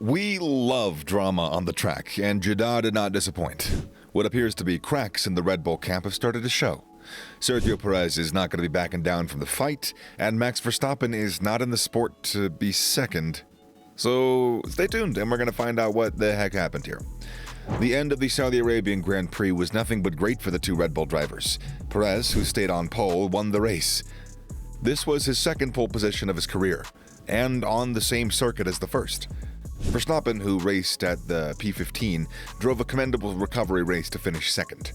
We love drama on the track, and Jeddah did not disappoint. What appears to be cracks in the Red Bull camp have started to show. Sergio Perez is not going to be backing down from the fight, and Max Verstappen is not in the sport to be second. So stay tuned, and we're going to find out what the heck happened here. The end of the Saudi Arabian Grand Prix was nothing but great for the two Red Bull drivers. Perez, who stayed on pole, won the race. This was his second pole position of his career, and on the same circuit as the first. Verstappen, who raced at the P15, drove a commendable recovery race to finish second.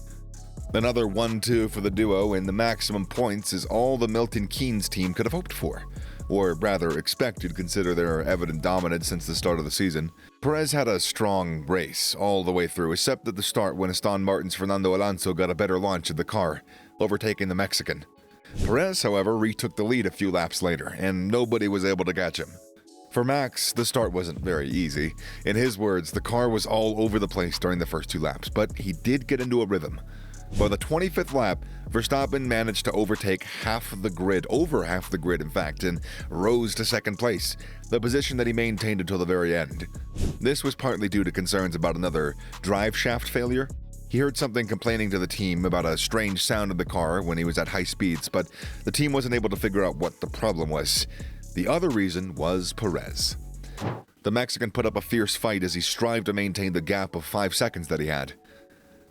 Another 1-2 for the duo, and the maximum points is all the Milton Keynes team could have hoped for, or rather expected, consider their evident dominance since the start of the season. Perez had a strong race all the way through, except at the start when Aston Martin's Fernando Alonso got a better launch of the car, overtaking the Mexican. Perez, however, retook the lead a few laps later, and nobody was able to catch him. For Max, the start wasn't very easy. In his words, the car was all over the place during the first two laps, but he did get into a rhythm. By the 25th lap, Verstappen managed to overtake over half the grid in fact, and rose to second place, the position that he maintained until the very end. This was partly due to concerns about another drive shaft failure. He heard something complaining to the team about a strange sound in the car when he was at high speeds, but the team wasn't able to figure out what the problem was. The other reason was Perez. The Mexican put up a fierce fight as he strived to maintain the gap of 5 seconds that he had.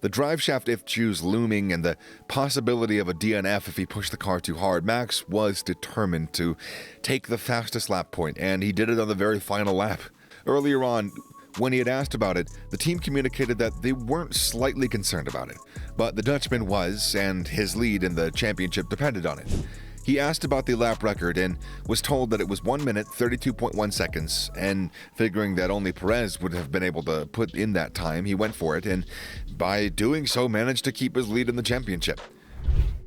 The drive shaft issues looming and the possibility of a DNF if he pushed the car too hard, Max was determined to take the fastest lap point, and he did it on the very final lap. Earlier on, when he had asked about it, the team communicated that they weren't slightly concerned about it, but the Dutchman was, and his lead in the championship depended on it. He asked about the lap record and was told that it was 1 minute 32.1 seconds, and figuring that only Perez would have been able to put in that time, he went for it, and by doing so managed to keep his lead in the championship.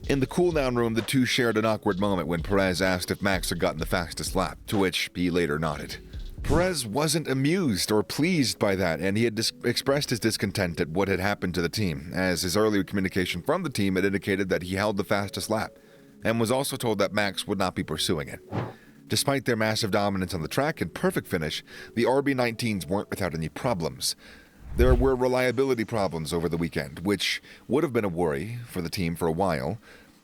In the cool-down room, the two shared an awkward moment when Perez asked if Max had gotten the fastest lap, to which he later nodded. Perez wasn't amused or pleased by that, and he had expressed his discontent at what had happened to the team, as his earlier communication from the team had indicated that he held the fastest lap, and was also told that Max would not be pursuing it. Despite their massive dominance on the track and perfect finish, the RB19s weren't without any problems. There were reliability problems over the weekend, which would have been a worry for the team for a while.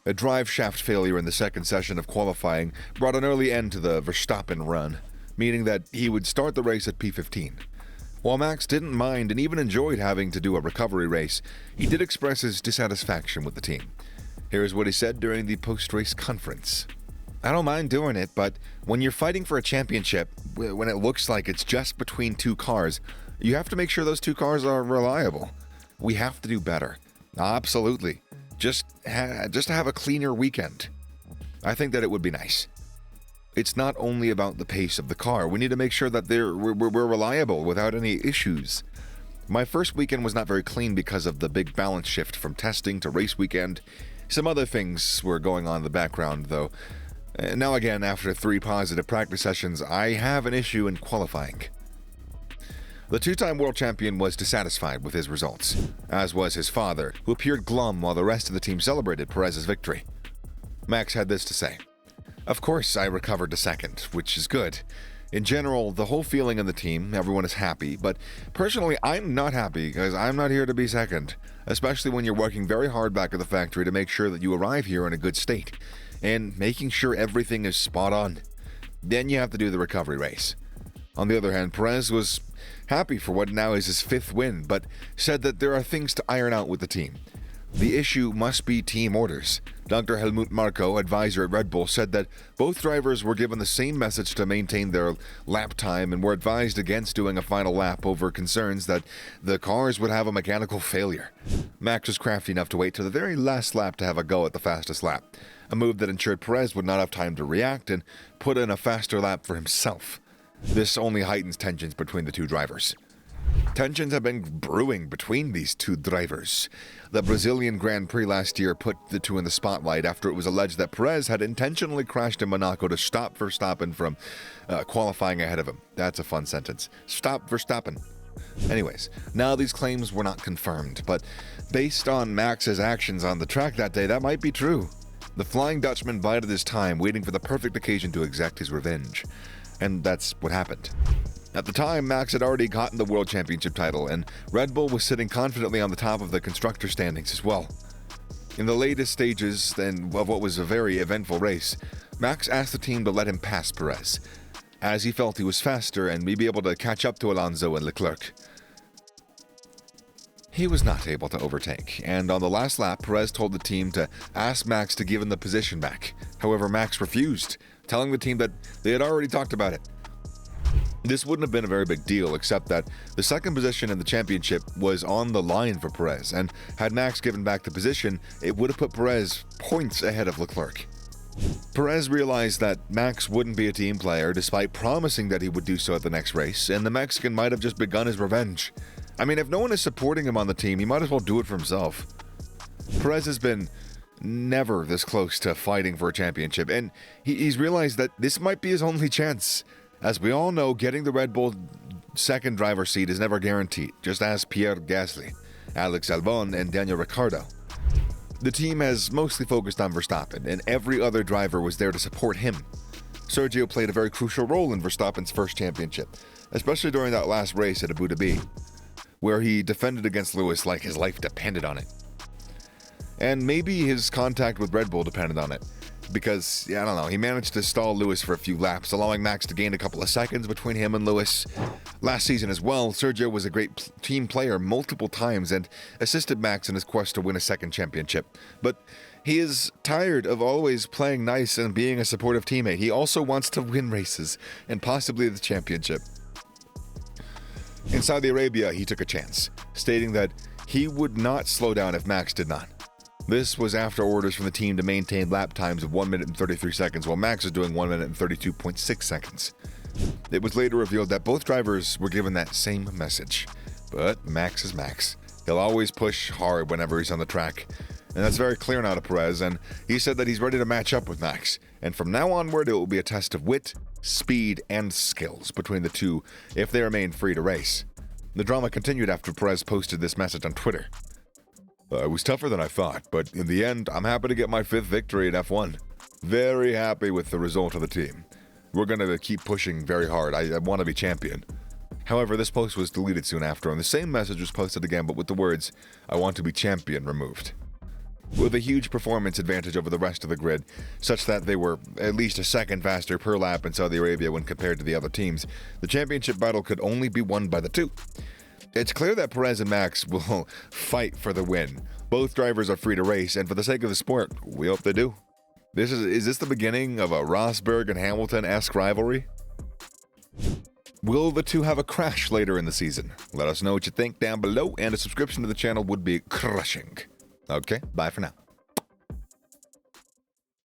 A drive shaft failure in the second session of qualifying brought an early end to the Verstappen run, meaning that he would start the race at P15. While Max didn't mind and even enjoyed having to do a recovery race, he did express his dissatisfaction with the team. Here's what he said during the post-race conference. "I don't mind doing it, but when you're fighting for a championship, when it looks like it's just between two cars, you have to make sure those two cars are reliable. We have to do better. Absolutely. Just to have a cleaner weekend. I think that it would be nice. It's not only about the pace of the car. We need to make sure that we're reliable without any issues. My first weekend was not very clean because of the big balance shift from testing to race weekend. Some other things were going on in the background, though. Now again, after 3 positive practice sessions, I have an issue in qualifying." The two-time world champion was dissatisfied with his results, as was his father, who appeared glum while the rest of the team celebrated Perez's victory. Max had this to say: "Of course, I recovered to second, which is good. In general, the whole feeling in the team, everyone is happy, but personally, I'm not happy because I'm not here to be second, especially when you're working very hard back at the factory to make sure that you arrive here in a good state, and making sure everything is spot on. Then you have to do the recovery race." On the other hand, Perez was happy for what now is his 5th win, but said that there are things to iron out with the team. The issue must be team orders. Dr. Helmut Marko, advisor at Red Bull, said that both drivers were given the same message to maintain their lap time and were advised against doing a final lap over concerns that the cars would have a mechanical failure. Max was crafty enough to wait to the very last lap to have a go at the fastest lap, a move that ensured Perez would not have time to react and put in a faster lap for himself. This only heightens tensions between the two drivers. Tensions have been brewing between these two drivers. The Brazilian Grand Prix last year put the two in the spotlight after it was alleged that Perez had intentionally crashed in Monaco to stop Verstappen from qualifying ahead of him. That's a fun sentence. Stop Verstappen. Anyways, now these claims were not confirmed, but based on Max's actions on the track that day, that might be true. The Flying Dutchman bided his time, waiting for the perfect occasion to exact his revenge. And that's what happened. At the time, Max had already gotten the World Championship title, and Red Bull was sitting confidently on the top of the constructor standings as well. In the latest stages of what was a very eventful race, Max asked the team to let him pass Perez, as he felt he was faster and may be able to catch up to Alonso and Leclerc. He was not able to overtake, and on the last lap, Perez told the team to ask Max to give him the position back. However, Max refused, telling the team that they had already talked about it. This wouldn't have been a very big deal, except that the second position in the championship was on the line for Perez, and had Max given back the position, it would have put Perez points ahead of Leclerc. Perez realized that Max wouldn't be a team player despite promising that he would do so at the next race, and the Mexican might have just begun his revenge. I mean, if no one is supporting him on the team, he might as well do it for himself. Perez has been never this close to fighting for a championship, and he's realized that this might be his only chance. As we all know, getting the Red Bull second driver seat is never guaranteed, just ask Pierre Gasly, Alex Albon, and Daniel Ricciardo. The team has mostly focused on Verstappen, and every other driver was there to support him. Sergio played a very crucial role in Verstappen's first championship, especially during that last race at Abu Dhabi, where he defended against Lewis like his life depended on it. And maybe his contact with Red Bull depended on it, because, I don't know, he managed to stall Lewis for a few laps, allowing Max to gain a couple of seconds between him and Lewis. Last season as well, Sergio was a great team player multiple times and assisted Max in his quest to win a second championship. But he is tired of always playing nice and being a supportive teammate. He also wants to win races, and possibly the championship. In Saudi Arabia, he took a chance, stating that he would not slow down if Max did not. This was after orders from the team to maintain lap times of 1 minute and 33 seconds, while Max is doing 1 minute and 32.6 seconds. It was later revealed that both drivers were given that same message. But Max is Max. He'll always push hard whenever he's on the track. And that's very clear now to Perez, and he said that he's ready to match up with Max. And from now onward, it will be a test of wit, speed, and skills between the two if they remain free to race. The drama continued after Perez posted this message on Twitter. It was tougher than I thought, but in the end, I'm happy to get my 5th victory in F1. Very happy with the result of the team. We're going to keep pushing very hard. I want to be champion. However, this post was deleted soon after, and the same message was posted again, but with the words, "I want to be champion," removed. With a huge performance advantage over the rest of the grid, such that they were at least a second faster per lap in Saudi Arabia when compared to the other teams, the championship battle could only be won by the two. It's clear that Perez and Max will fight for the win. Both drivers are free to race, and for the sake of the sport, we hope they do. Is this the beginning of a Rosberg and Hamilton-esque rivalry? Will the two have a crash later in the season? Let us know what you think down below, and a subscription to the channel would be crushing. Okay, bye for now.